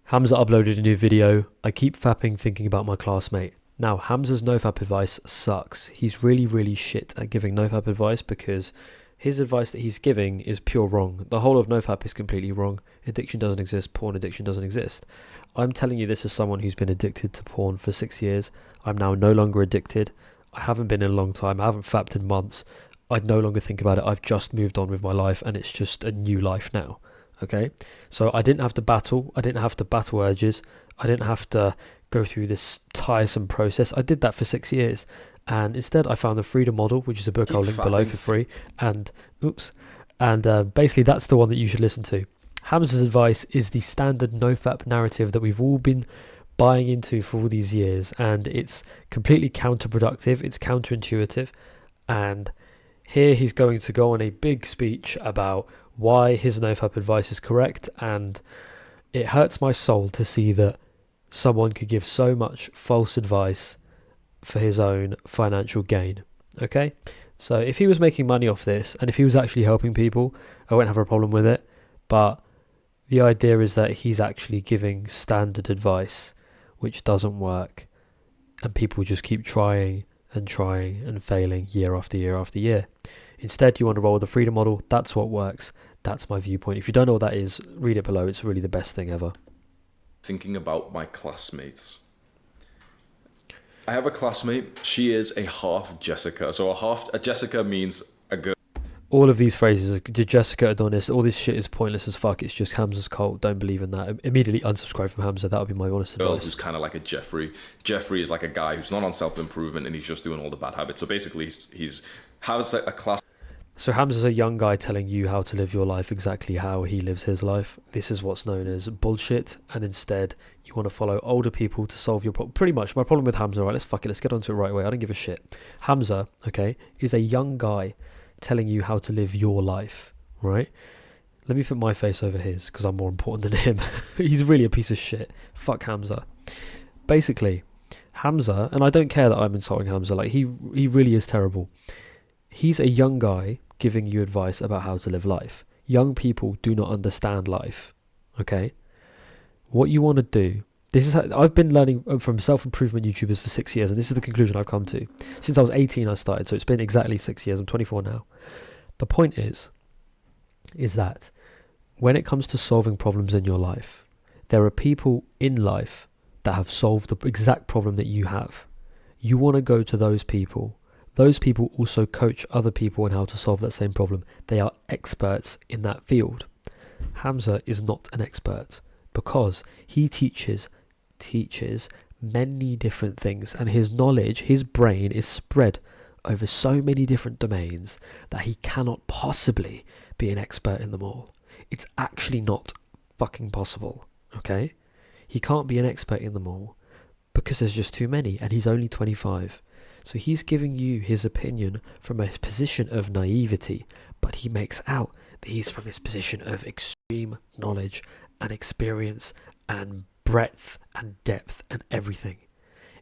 Hamza uploaded a new video. I keep fapping thinking about my classmate. Now, Hamza's NoFap advice sucks. He's really shit at giving NoFap advice because his advice that he's giving is pure wrong. The whole of NoFap is completely wrong. Addiction doesn't exist. Porn addiction doesn't exist. I'm telling you this as someone who's been addicted to porn for 6 years. I'm now no longer addicted. I haven't been in a long time. I haven't fapped in months. I no longer think about it. I've just moved on with my life and it's just a new life now. Okay, so I didn't have to battle. I didn't have to battle urges. I didn't have to go through this tiresome process. I did that for 6 years, and instead I found the Freedom Model, which is a book I'll link below for free. And basically that's the one that you should listen to. Hamza's advice is the standard NoFap narrative that we've all been buying into for all these years, and it's completely counterproductive. It's counterintuitive, and here he's going to go on a big speech about why his NoFap advice is correct, and it hurts my soul to see that someone could give so much false advice for his own financial gain. Okay, so if he was making money off this and if he was actually helping people, I wouldn't have a problem with it, but the idea is that he's actually giving standard advice which doesn't work, and people just keep trying and failing year after year after year. Instead, you want to roll the Freedom Model. That's what works. That's my viewpoint. If you don't know what that is, read it below. It's really the best thing ever. Thinking about my classmates. I have a classmate. She is a half Jessica. So a Jessica means a girl. All of these phrases, Jessica, Adonis, all this shit is pointless as fuck. It's just Hamza's cult. Don't believe in that. Immediately unsubscribe from Hamza. That would be my honest advice. Who's kind of like a Jeffrey. Jeffrey is like a guy who's not on self-improvement and he's just doing all the bad habits. So basically, he's has a class. So Hamza's a young guy telling you how to live your life exactly how he lives his life. This is what's known as bullshit, and instead you want to follow older people to solve your problem. Pretty much my problem with Hamza, right, let's get onto it right away. I don't give a shit. Hamza, okay, is a young guy telling you how to live your life, right? Let me put my face over his because I'm more important than him. He's really a piece of shit. Fuck Hamza. Basically, Hamza, and I don't care that I'm insulting Hamza, like he really is terrible. He's a young guy giving you advice about how to live life. Young people do not understand life, okay? What you want to do, this is how I've been learning from self-improvement YouTubers for 6 years, and this is the conclusion I've come to. Since I was 18 I started, so it's been exactly 6 years. I'm 24 now. The point is that when it comes to solving problems in your life, there are people in life that have solved the exact problem that you have. You want to go to those people. Those people also coach other people on how to solve that same problem. They are experts in that field. Hamza is not an expert because he teaches many different things, and his knowledge, his brain is spread over so many different domains that he cannot possibly be an expert in them all. It's actually not fucking possible, okay? He can't be an expert in them all because there's just too many, and he's only 25. So he's giving you his opinion from a position of naivety, but he makes out that he's from this position of extreme knowledge and experience and breadth and depth and everything.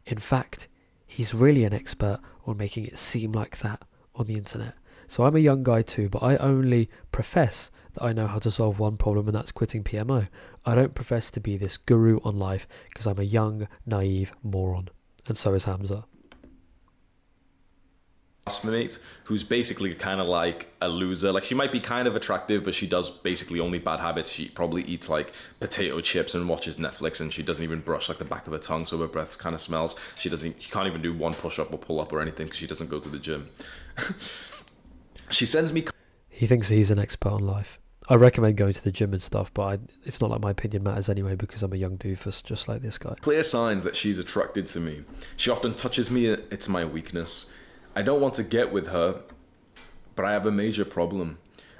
In fact, he's really an expert on making it seem like that on the internet. So I'm a young guy too, but I only profess that I know how to solve one problem, and that's quitting PMO. I don't profess to be this guru on life because I'm a young, naive moron. And so is Hamza. Classmate who's basically kind of like a loser. Like, she might be kind of attractive, but she does basically only bad habits. She probably eats like potato chips and watches Netflix, and she doesn't even brush like the back of her tongue, so her breath kind of smells. She can't even do one push-up or pull-up or anything because she doesn't go to the gym. She sends me. He thinks he's an expert on life. I recommend going to the gym and stuff, but it's not like my opinion matters anyway because I'm a young doofus just like this guy. Clear signs that she's attracted to me. She often touches me. It's my weakness. I don't want to get with her, but I have a major problem.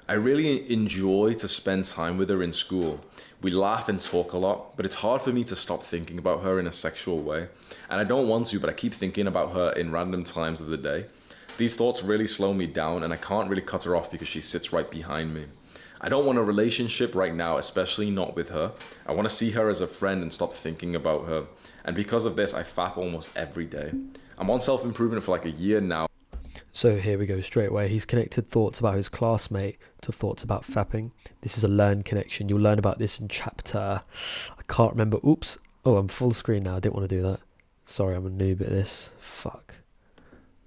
I really enjoy to spend time with her in school. We laugh and talk a lot, but it's hard for me to stop thinking about her in a sexual way. And I don't want to, but I keep thinking about her in random times of the day. These thoughts really slow me down, and I can't really cut her off because she sits right behind me. I don't want a relationship right now, especially not with her. I want to see her as a friend and stop thinking about her. And because of this, I fap almost every day. I'm on self-improvement for like a year now. So here we go straight away. He's connected thoughts about his classmate to thoughts about fapping. This is a learned connection. You'll learn about this in chapter... I can't remember. Oops. Oh, I'm full screen now. I didn't want to do that. Sorry, I'm a noob at this. Fuck.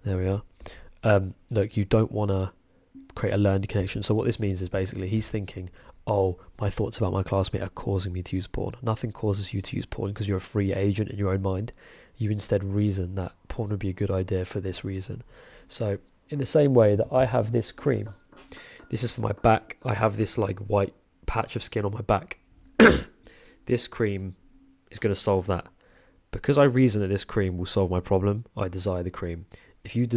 There we are. Look, you don't want to create a learned connection. So what this means is basically he's thinking, oh, my thoughts about my classmate are causing me to use porn. Nothing causes you to use porn because you're a free agent in your own mind. You instead reason that porn would be a good idea for this reason. So in the same way that I have this cream, this is for my back. I have this like white patch of skin on my back. This cream is going to solve that. Because I reason that this cream will solve my problem, I desire the cream. If you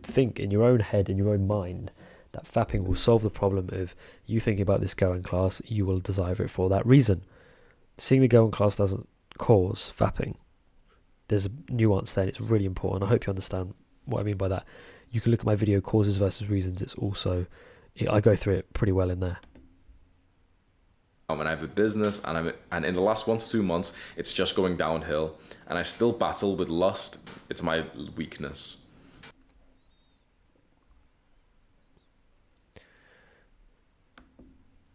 think in your own head, in your own mind, that fapping will solve the problem of you thinking about this girl in class, you will desire it for that reason. Seeing the girl in class doesn't cause fapping. There's a nuance there, and it's really important. I hope you understand what I mean by that. You can look at my video, causes versus reasons. It's also, I go through it pretty well in there. And I have the business, and in the last 1 to 2 months, it's just going downhill. And I still battle with lust. It's my weakness.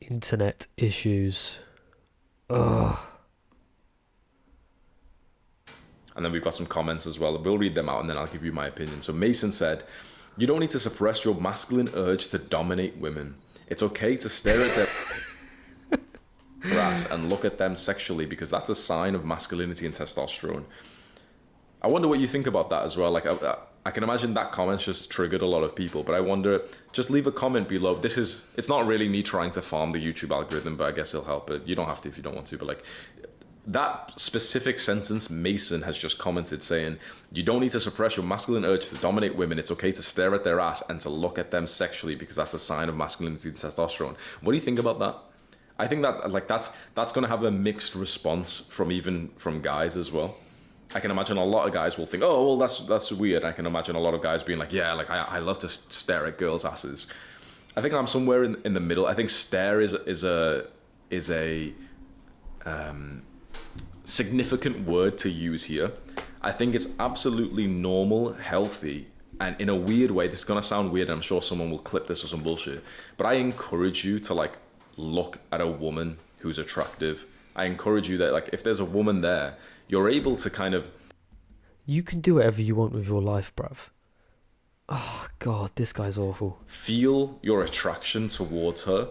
Internet issues. Ugh. And then we've got some comments as well. We'll read them out and then I'll give you my opinion. So Mason said, you don't need to suppress your masculine urge to dominate women. It's okay to stare at their ass and look at them sexually because that's a sign of masculinity and testosterone. I wonder what you think about that as well. Like, I can imagine that comment's just triggered a lot of people, but I wonder, just leave a comment below. It's not really me trying to farm the YouTube algorithm, but I guess it'll help. But you don't have to if you don't want to, but like, that specific sentence, Mason has just commented saying, you don't need to suppress your masculine urge to dominate women. It's okay to stare at their ass and to look at them sexually because that's a sign of masculinity and testosterone. What do you think about that? I think that like that's going to have a mixed response from guys as well. I can imagine a lot of guys will think, oh, well, that's weird. I can imagine a lot of guys being like, yeah, like I love to stare at girls' asses. I think I'm somewhere in the middle. I think stare is a significant word to use here. I think it's absolutely normal, healthy, and in a weird way, this is gonna sound weird, and I'm sure someone will clip this or some bullshit, but I encourage you to like look at a woman who's attractive. I encourage you that like if there's a woman there, you're able to kind of... You can do whatever you want with your life, bruv. Oh God, this guy's awful. Feel your attraction towards her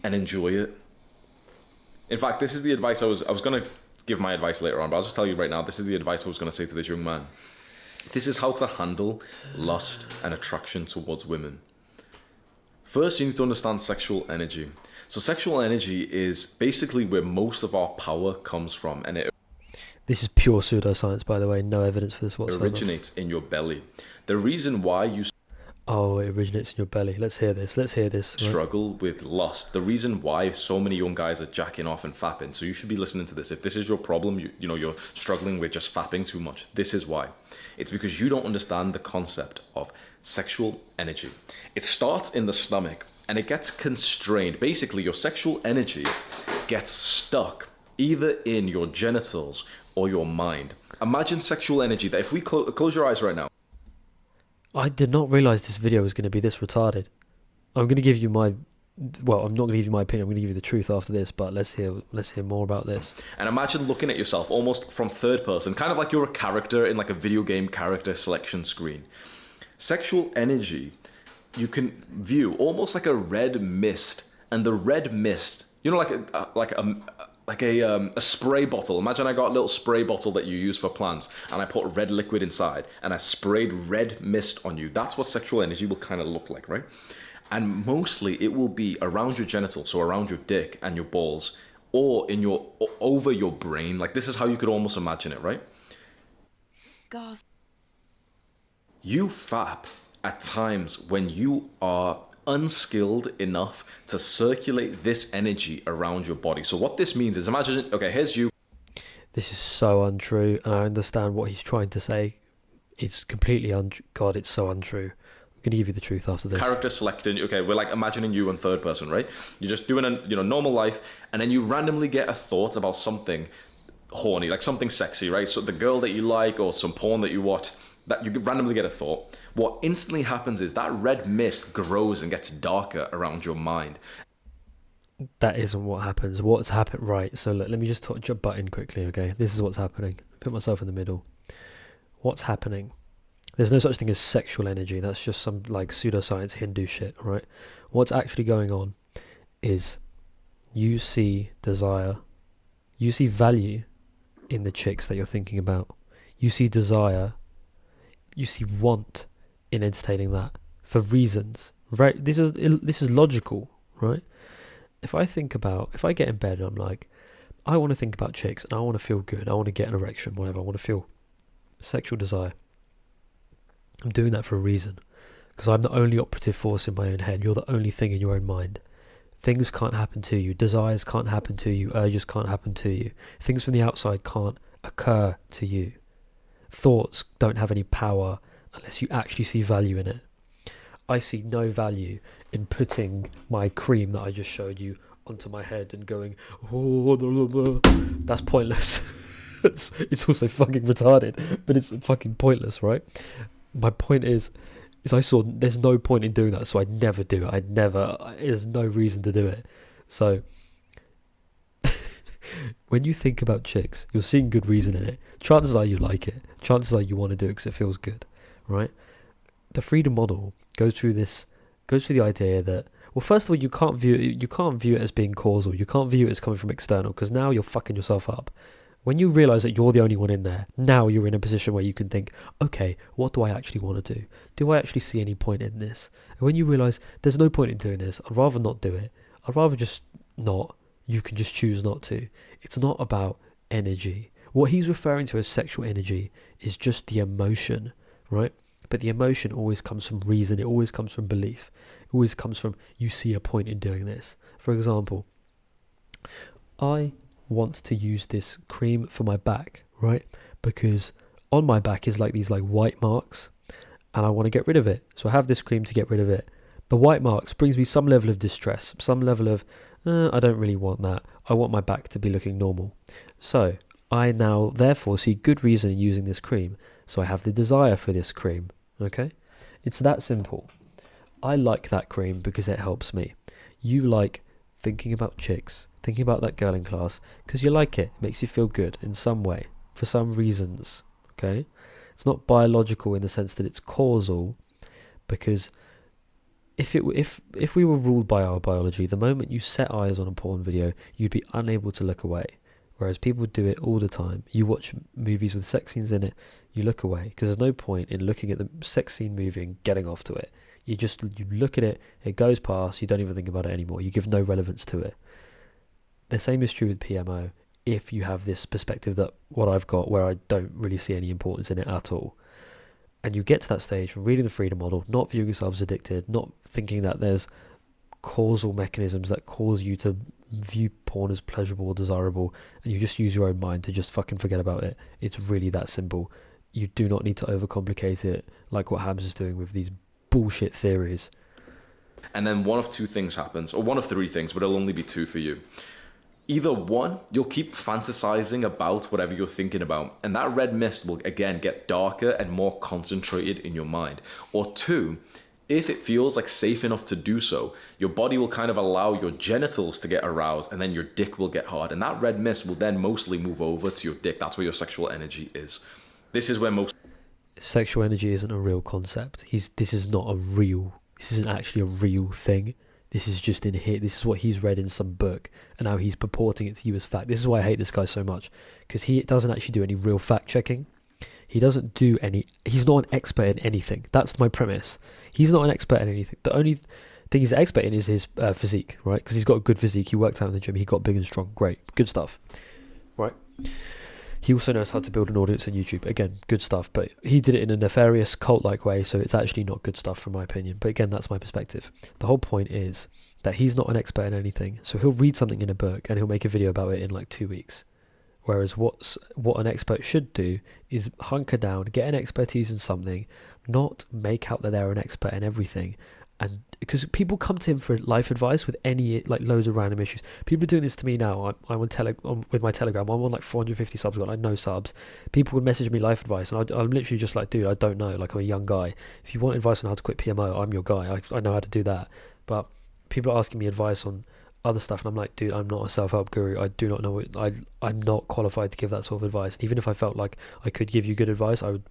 and enjoy it. In fact, this is the advice I was going to give my advice later on, but I'll just tell you right now, this is the advice I was going to say to this young man. This is how to handle lust and attraction towards women. First, you need to understand sexual energy. So sexual energy is basically where most of our power comes from, and it... This is pure pseudoscience, by the way. No evidence for this whatsoever. Originates in your belly. The reason why you... Oh, it originates in your belly. Let's hear this. Struggle with lust. The reason why so many young guys are jacking off and fapping. So you should be listening to this. If this is your problem, you know, you're struggling with just fapping too much. This is why. It's because you don't understand the concept of sexual energy. It starts in the stomach and it gets constrained. Basically, your sexual energy gets stuck either in your genitals or your mind. Imagine sexual energy that if we close your eyes right now. I did not realize this video was going to be this retarded. I'm going to give you my... Well, I'm not going to give you my opinion. I'm going to give you the truth after this, but let's hear more about this. And imagine looking at yourself almost from third person, kind of like you're a character in like a video game character selection screen. Sexual energy, you can view almost like a red mist, and the red mist, you know, like a spray bottle. Imagine I got a little spray bottle that you use for plants and I put red liquid inside and I sprayed red mist on you. That's what sexual energy will kind of look like, right? And mostly it will be around your genitals, so around your dick and your balls, or over your brain. Like this is how you could almost imagine it, right? God. You fap at times when you are unskilled enough to circulate this energy around your body. So what this means is, imagine, okay, here's you. This is so untrue, and I understand what he's trying to say. It's completely God, it's so untrue. I'm going to give you the truth after this. Character selecting, okay, we're like imagining you in third person, right? You're just doing a normal life, and then you randomly get a thought about something horny, like something sexy, right? So the girl that you like or some porn that you watched, that you randomly get a thought. What instantly happens is that red mist grows and gets darker around your mind. That isn't what happens. What's happened, right? So let me just butt in quickly, okay? This is what's happening. Put myself in the middle. What's happening? There's no such thing as sexual energy. That's just some like pseudoscience Hindu shit, right? What's actually going on is you see desire, you see value in the chicks that you're thinking about. You see desire, you see want in entertaining that for reasons, right? This is logical, right? If I get in bed and I'm like, I want to think about chicks and I want to feel good, I want to get an erection, whatever, I want to feel sexual desire. I'm doing that for a reason, because I'm the only operative force in my own head. You're the only thing in your own mind. Things can't happen to you. Desires can't happen to you. Urges can't happen to you. Things from the outside can't occur to you. Thoughts don't have any power unless you actually see value in it. I see no value in putting my cream that I just showed you onto my head and going, oh, blah, blah, blah. That's pointless. It's also fucking retarded, but it's fucking pointless, right? My point is I saw there's no point in doing that, so I'd never do it. There's no reason to do it. So when you think about chicks, you're seeing good reason in it. Chances are you like it. Chances are you want to do it because it feels good, right? The freedom model goes through the idea that, well, first of all, you can't view it as being causal. You can't view it as coming from external, because now you're fucking yourself up. When you realise that you're the only one in there, now you're in a position where you can think, okay, what do I actually want to do? Do I actually see any point in this? And when you realise there's no point in doing this, I'd rather not do it. I'd rather just not. You can just choose not to. It's not about energy. What he's referring to as sexual energy is just the emotion, right? But the emotion always comes from reason. It always comes from belief. It always comes from, you see a point in doing this. For example, I want to use this cream for my back, right? Because on my back is like these like white marks, and I want to get rid of it. So I have this cream to get rid of it. The white marks brings me some level of distress, some level of, I don't really want that. I want my back to be looking normal. So I now therefore see good reason in using this cream. So I have the desire for this cream, okay? It's that simple. I like that cream because it helps me. You like thinking about chicks, thinking about that girl in class, because you like it. It makes you feel good in some way, for some reasons, okay? It's not biological in the sense that it's causal, because if we were ruled by our biology, the moment you set eyes on a porn video, you'd be unable to look away. Whereas people do it all the time. You watch movies with sex scenes in it, you look away, because there's no point in looking at the sex scene movie and getting off to it. You look at it, it goes past, you don't even think about it anymore. You give no relevance to it. The same is true with PMO, if you have this perspective that what I've got, where I don't really see any importance in it at all. And you get to that stage from reading the freedom model, not viewing yourself as addicted, not thinking that there's causal mechanisms that cause you to view porn as pleasurable or desirable, and you just use your own mind to just fucking forget about it. It's really that simple. You do not need to overcomplicate it like what Hamza's doing with these bullshit theories. And then one of two things happens, or one of three things, but it'll only be two for you. Either one, you'll keep fantasizing about whatever you're thinking about, and that red mist will again get darker and more concentrated in your mind. Or two, if it feels like safe enough to do so, your body will kind of allow your genitals to get aroused, and then your dick will get hard, and that red mist will then mostly move over to your dick. That's where your sexual energy is. This is where most sexual energy isn't a real concept. This isn't actually a real thing. This is just in here. This is what he's read in some book, and now he's purporting it to you as fact. This is why I hate this guy so much, because he doesn't actually do any real fact checking. He's not an expert in anything. That's my premise. He's not an expert in anything. The only thing he's an expert in is his physique, right? Because he's got a good physique. He worked out in the gym. He got big and strong. Great. Good stuff. Right? He also knows how to build an audience on YouTube. Again, good stuff. But he did it in a nefarious, cult-like way, so it's actually not good stuff from my opinion. But again, that's my perspective. The whole point is that he's not an expert in anything. So he'll read something in a book and he'll make a video about it in like 2 weeks. Whereas what an expert should do is hunker down, get an expertise in something, not make out that they're an expert in everything, And because people come to him for life advice with any, like, loads of random issues. People are doing this to me now. I'm on with my Telegram. I'm on like 450 subs. Got like no subs. People would message me life advice, and I'm literally just like, dude, I don't know. Like, I'm a young guy. If you want advice on how to quit PMO, I'm your guy. I know how to do that. But people are asking me advice on other stuff, and I'm like, dude, I'm not a self-help guru. I do not know what I'm not qualified to give that sort of advice. And even if I felt like I could give you good advice, I'd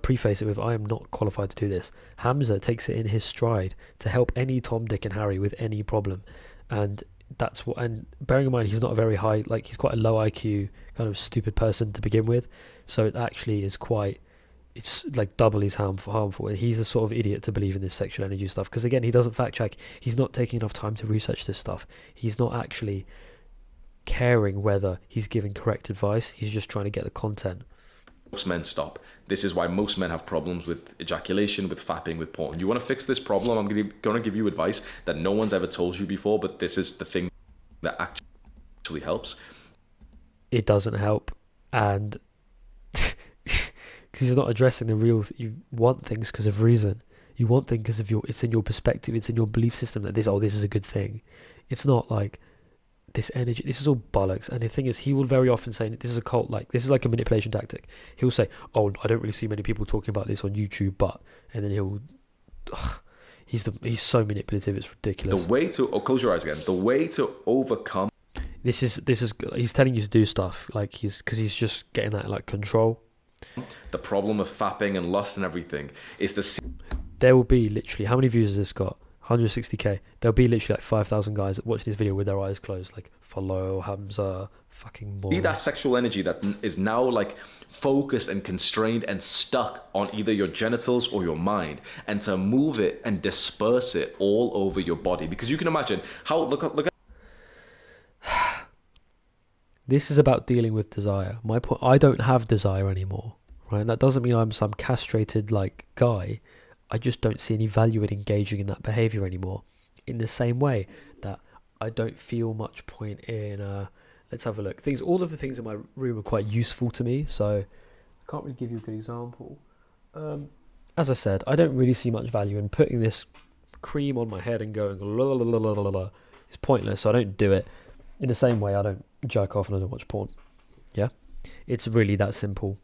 preface it with, I am not qualified to do this. Hamza takes it in his stride to help any Tom, Dick and Harry with any problem. And that's what, and bearing in mind he's not a very high, like, he's quite a low IQ kind of stupid person to begin with, so it actually is quite, it's like double as harmful. He's a sort of idiot to believe in this sexual energy stuff, because again, he doesn't fact check. He's not taking enough time to research this stuff. He's not actually caring whether he's giving correct advice. He's just trying to get the content. Most men stop. This is why most men have problems with ejaculation, with fapping, with porn. You want to fix this problem? I'm going to give you advice that no one's ever told you before, but this is the thing that actually helps. It doesn't help, and because you're not addressing the real. You want things because of reason. You want things because of it's in your perspective. It's in your belief system that this is a good thing. It's not like this energy. This is all bollocks. And the thing is, he will very often say this is a cult. Like, this is like a manipulation tactic. He'll say, "Oh, I don't really see many people talking about this on YouTube," but, and then he'll. He's so manipulative. It's ridiculous. The way to close your eyes again. The way to overcome. This is he's telling you to do stuff, like, he's just getting that, like, control. The problem of fapping and lust and everything is the. There will be literally, how many views has this got? 160k. There'll be literally like 5,000 guys watching this video with their eyes closed, like, follow Hamza, fucking more. See that sexual energy that is now, like, focused and constrained and stuck on either your genitals or your mind, and to move it and disperse it all over your body, because you can imagine how look at. This is about dealing with desire. My point, I don't have desire anymore, right? And that doesn't mean I'm some castrated, like, guy. I just don't see any value in engaging in that behavior anymore. In the same way that I don't feel much point in, let's have a look. All of the things in my room are quite useful to me, so I can't really give you a good example. As I said, I don't really see much value in putting this cream on my head and going la la la la la la. It's pointless, so I don't do it. In the same way, I don't jerk off and I don't watch porn. Yeah, it's really that simple.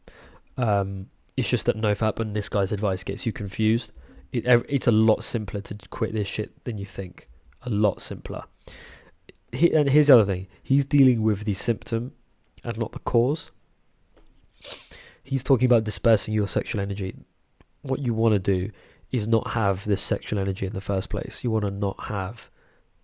It's just that NoFap and this guy's advice gets you confused. It's a lot simpler to quit this shit than you think. A lot simpler. And here's the other thing. He's dealing with the symptom and not the cause. He's talking about dispersing your sexual energy. What you want to do is not have this sexual energy in the first place. You want to not have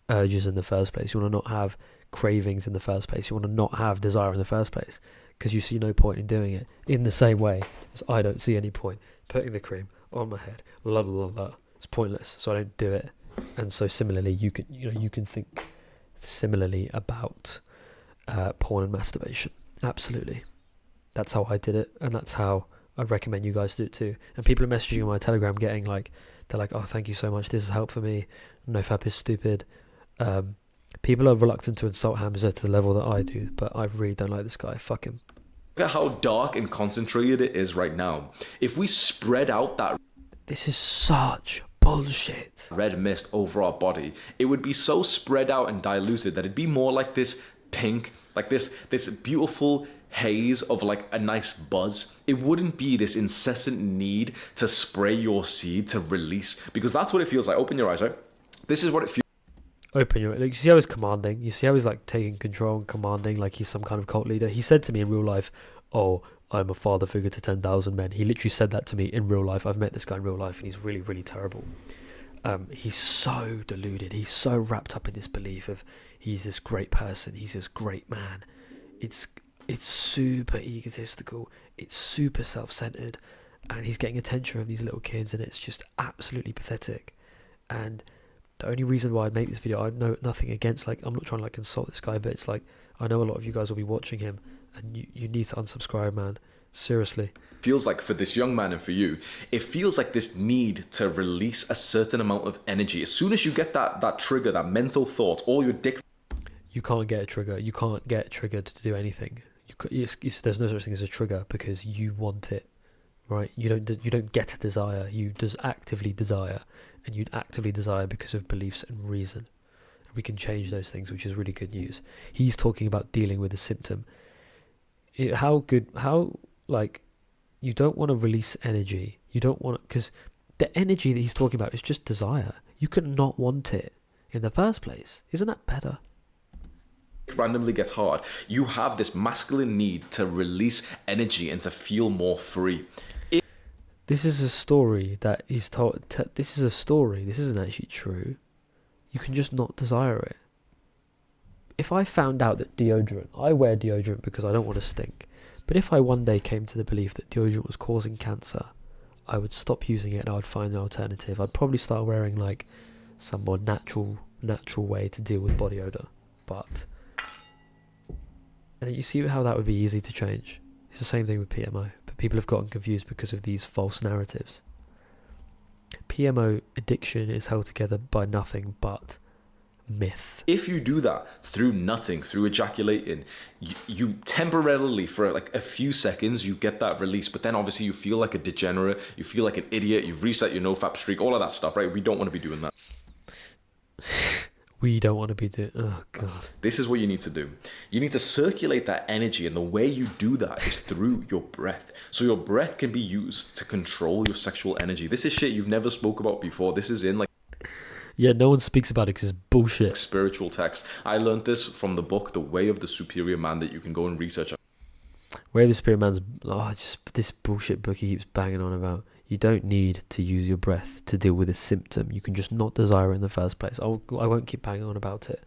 urges in the first place. You want to not have cravings in the first place. You want to not have desire in the first place, because you see no point in doing it. In the same way as I don't see any point putting the cream on my head. La la la. It's pointless, so I don't do it. And so similarly, you can think similarly about porn and masturbation. Absolutely, that's how I did it, and that's how I'd recommend you guys do it too. And people are messaging on my Telegram, they're like, "Oh, thank you so much. This has helped for me. NoFap is stupid." People are reluctant to insult Hamza to the level that I do, but I really don't like this guy. Fuck him. Look at how dark and concentrated it is right now. If we spread out that... This is such bullshit. ...red mist over our body, it would be so spread out and diluted that it'd be more like this pink, like this beautiful haze of, like, a nice buzz. It wouldn't be this incessant need to spray your seed to release, because that's what it feels like. Open your eyes, right? This is what it feels. Open your, like, you see how he's commanding, you see how he's, like, taking control and commanding, like he's some kind of cult leader. He said to me in real life, "Oh, I'm a father figure to 10,000 men." He literally said that to me in real life. I've met this guy in real life, and he's really, really terrible. He's so deluded. He's so wrapped up in this belief of he's this great person, he's this great man. It's super egotistical, it's super self-centered, and he's getting attention from these little kids, and it's just absolutely pathetic. And the only reason why I make this video, I know nothing against, like, I'm not trying to, like, insult this guy, but it's like, I know a lot of you guys will be watching him, and you need to unsubscribe, man. Seriously. Feels like for this young man and for you, it feels like this need to release a certain amount of energy. As soon as you get that trigger, that mental thought, all your dick... You can't get a trigger. You can't get triggered to do anything. There's no such thing as a trigger, because you want it, right? You don't get a desire. You just actively desire, and you'd actively desire because of beliefs and reason. We can change those things, which is really good news. He's talking about dealing with the symptom. You don't want to release energy. You don't want to, because the energy that he's talking about is just desire. You could not want it in the first place. Isn't that better? Randomly gets hard. You have this masculine need to release energy and to feel more free. This is a story that he's told. This is a story. This isn't actually true. You can just not desire it. If I found out that I wear deodorant because I don't want to stink, but if I one day came to the belief that deodorant was causing cancer, I would stop using it and I would find an alternative. I'd probably start wearing like some more natural way to deal with body odor. And you see how that would be easy to change. It's the same thing with PMO, but people have gotten confused because of these false narratives. PMO addiction is held together by nothing but myth. If you do that through nutting, through ejaculating, you temporarily, for like a few seconds, you get that release, but then obviously you feel like a degenerate, you feel like an idiot, you've reset your NoFap streak, all of that stuff, right? We don't want to be doing that. We don't want to be doing... Oh, God. This is what you need to do. You need to circulate that energy, and the way you do that is through your breath. So your breath can be used to control your sexual energy. This is shit you've never spoke about before. This is in like... Yeah, no one speaks about it because it's bullshit. Spiritual text. I learned this from the book, The Way of the Superior Man, that you can go and research. Way of the Superior Man's... just this bullshit book he keeps banging on about. You don't need to use your breath to deal with a symptom. You can just not desire it in the first place. I won't keep banging on about it.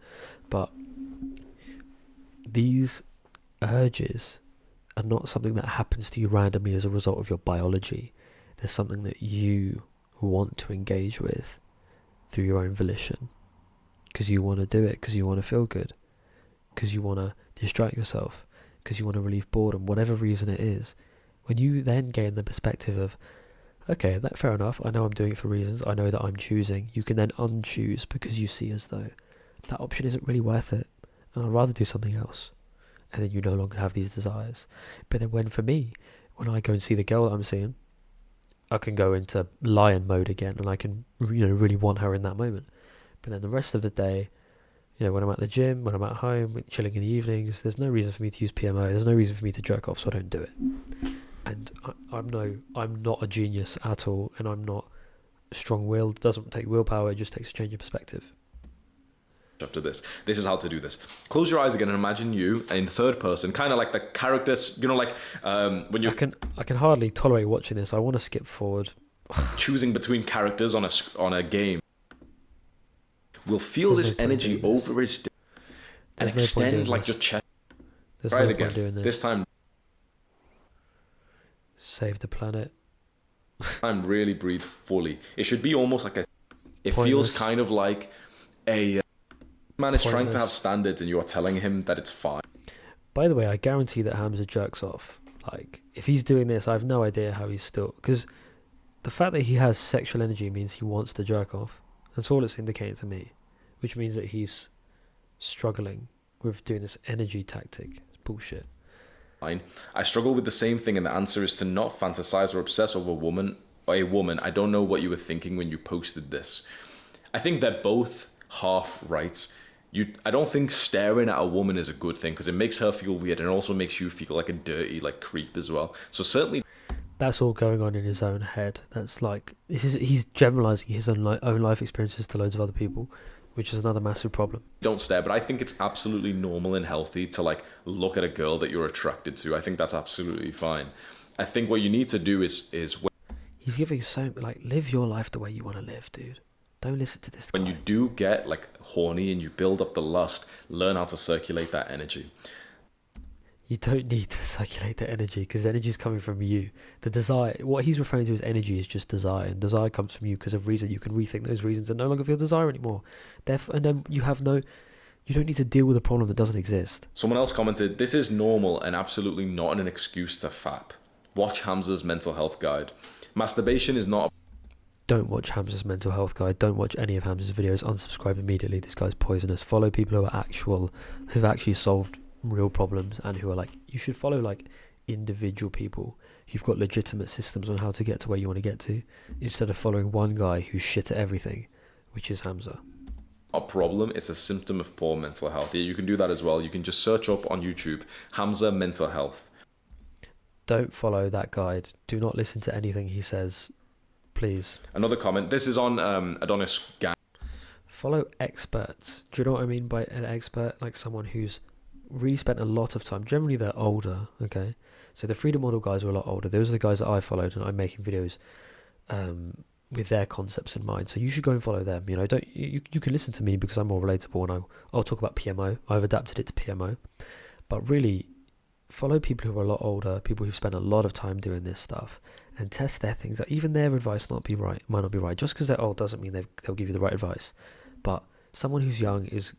But these urges are not something that happens to you randomly as a result of your biology. They're something that you want to engage with through your own volition. Because you want to do it, because you want to feel good. Because you want to distract yourself. Because you want to relieve boredom, whatever reason it is. When you then gain the perspective of, okay, that fair enough, I know I'm doing it for reasons, I know that I'm choosing, you can then unchoose because you see as though that option isn't really worth it, and I'd rather do something else. And then you no longer have these desires. But then when I go and see the girl that I'm seeing, I can go into lion mode again, and I can really want her in that moment. But then the rest of the day, when I'm at the gym, when I'm at home, chilling in the evenings, there's no reason for me to use PMO, there's no reason for me to jerk off, so I don't do it. And I'm not a genius at all, and I'm not strong-willed. It doesn't take willpower, it just takes a change of perspective. After this is how to do this. Close your eyes again and imagine you in third person, kind of like the characters, when you... I can hardly tolerate watching this. I want to skip forward. Choosing between characters on a game. We'll feel There's this no point energy doing this. over his and There's no point extend doing like this. your chest. There's Right no again. point doing this. This time Save the planet. really breathe fully. It should be almost like it Pointless. feels kind of like a man is trying to have Pointless. standards and you are telling him that it's fine. By the way, I guarantee that Hamza jerks off. Like, if he's doing this, I have no idea how he's still... Because the fact that he has sexual energy means he wants to jerk off. That's all it's indicating to me. Which means that he's struggling with doing this energy tactic. It's bullshit. Fine. I struggle with the same thing, and the answer is to not fantasize or obsess over a woman. I don't know what you were thinking when you posted this. I think they're both half right. I don't think staring at a woman is a good thing because it makes her feel weird and it also makes you feel like a dirty creep as well. So certainly That's all going on in his own head. That's like he's generalizing his own life experiences to loads of other people, which is another massive problem. don't stare, but I think it's absolutely normal and healthy to look at a girl that you're attracted to. I think that's absolutely fine. I think what you need to do is He's giving live your life the way you want to live, dude. Don't listen to this guy. when you do get horny and you build up the lust, learn how to circulate that energy. You don't need to circulate the energy because the energy is coming from you. The desire, what he's referring to as energy, is just desire, and desire comes from you because of reason. You can rethink those reasons and no longer feel desire anymore. Therefore, and then you don't need to deal with a problem that doesn't exist. Someone else commented, "This is normal and absolutely not an excuse to fap. Watch Hamza's mental health guide. Masturbation is not..." Don't watch Hamza's mental health guide. Don't watch any of Hamza's videos. Unsubscribe immediately. This guy's poisonous. Follow people who've actually solved real problems and who are you should follow individual people who've got legitimate systems on how to get to where you want to get to, instead of following one guy who's shit at everything, which is Hamza. A problem, it's a symptom of poor mental health. Yeah, you can do that as well. You can just search up on YouTube Hamza mental health. Don't follow that guide. Do not listen to anything he says, please. Another comment, this is on Adonis Gang. Follow experts. Do you know what I mean by an expert? Like someone who's really spent a lot of time. Generally they're older, okay? So the freedom model guys are a lot older. Those are the guys that I followed, and I'm making videos with their concepts in mind. So you should go and follow them. You know, don't you can listen to me because I'm more relatable, and I'll talk about PMO. I've adapted it to PMO. But really, follow people who are a lot older, people who've spent a lot of time doing this stuff, and test their things out. Even their advice might not be right. Just because they're old doesn't mean they'll give you the right advice. But someone who's young is,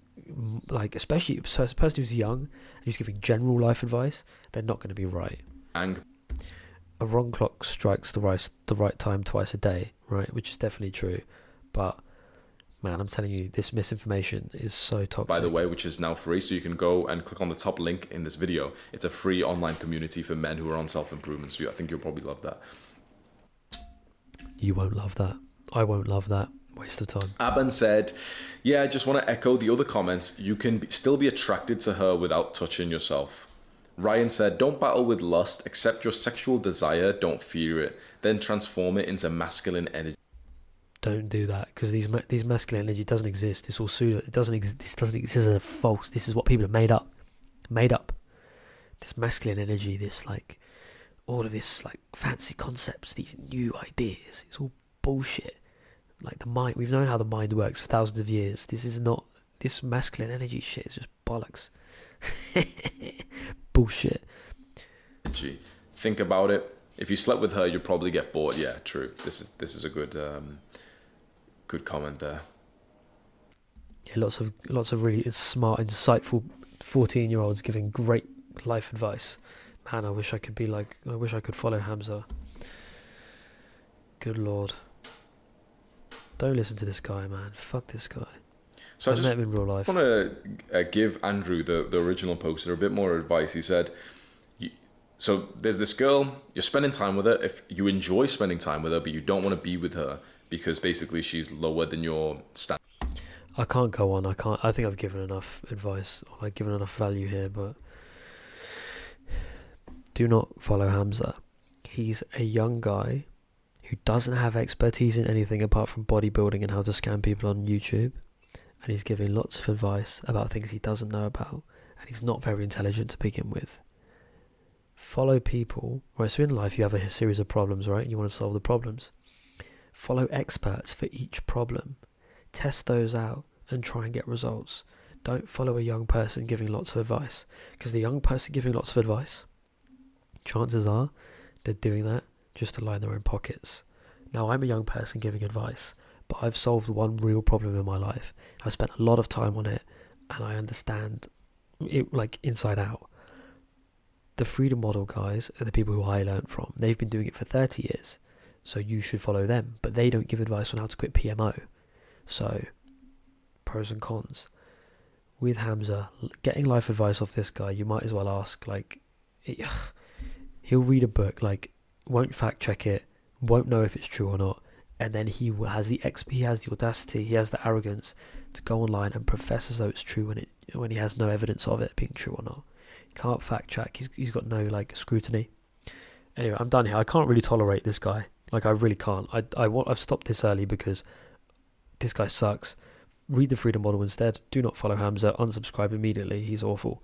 like, especially a person who's young and who's giving general life advice, they're not going to be right. A wrong clock strikes the right time twice a day, right? Which is definitely true. But man, I'm telling you, this misinformation is so toxic. By the way, which is now free, so you can go and click on the top link in this video. It's a free online community for men who are on self-improvement, so I think you'll probably love that. You won't love that. I won't love that. Waste of time. Aban said, yeah, I just want to echo the other comments. You can still be attracted to her without touching yourself. Ryan said, don't battle with lust, accept your sexual desire, don't fear it, then transform it into masculine energy. Don't do that, because these masculine energy doesn't exist. It's all pseudo. It doesn't exist. This doesn't exist. This is false. This is what people have made up. This masculine energy, this like all of this like fancy concepts, these new ideas. It's all bullshit. Like the mind, we've known how the mind works for thousands of years. This masculine energy shit is just bollocks. Bullshit. Think about it. If you slept with her, you'd probably get bored. Yeah, true. This is a good comment there. Yeah, lots of really smart, insightful 14-year-olds giving great life advice. Man, I wish I could follow Hamza. Good Lord. Don't listen to this guy, man. Fuck this guy. So I met him in real life. want to give Andrew, the original poster, a bit more advice. He said, so there's this girl, you're spending time with her. If you enjoy spending time with her, but you don't want to be with her because basically she's lower than your standard. I can't go on. I think I've given enough advice, or I've given enough value here, but do not follow Hamza. He's a young guy who doesn't have expertise in anything apart from bodybuilding and how to scam people on YouTube. And he's giving lots of advice about things he doesn't know about. And he's not very intelligent to begin with. Follow people. Right, so in life you have a series of problems, right? And you want to solve the problems. Follow experts for each problem. Test those out and try and get results. Don't follow a young person giving lots of advice. Because the young person giving lots of advice, chances are they're doing that just to line their own pockets. Now, I'm a young person giving advice, but I've solved one real problem in my life. I've spent a lot of time on it, and I understand it like inside out. The freedom model guys are the people who I learned from. They've been doing it for 30 years, so you should follow them. But they don't give advice on how to quit PMO. So, pros and cons. With Hamza, getting life advice off this guy, you might as well ask, like, he'll read a book, like, won't fact check it, won't know if it's true or not, and then he has the audacity, he has the arrogance to go online and profess as though it's true when he has no evidence of it being true or not. He can't fact check. He's got no like scrutiny. Anyway, I'm done here. I can't really tolerate this guy. Like, I really can't. I've stopped this early because this guy sucks. Read the freedom model instead. Do not follow Hamza. Unsubscribe immediately. He's awful.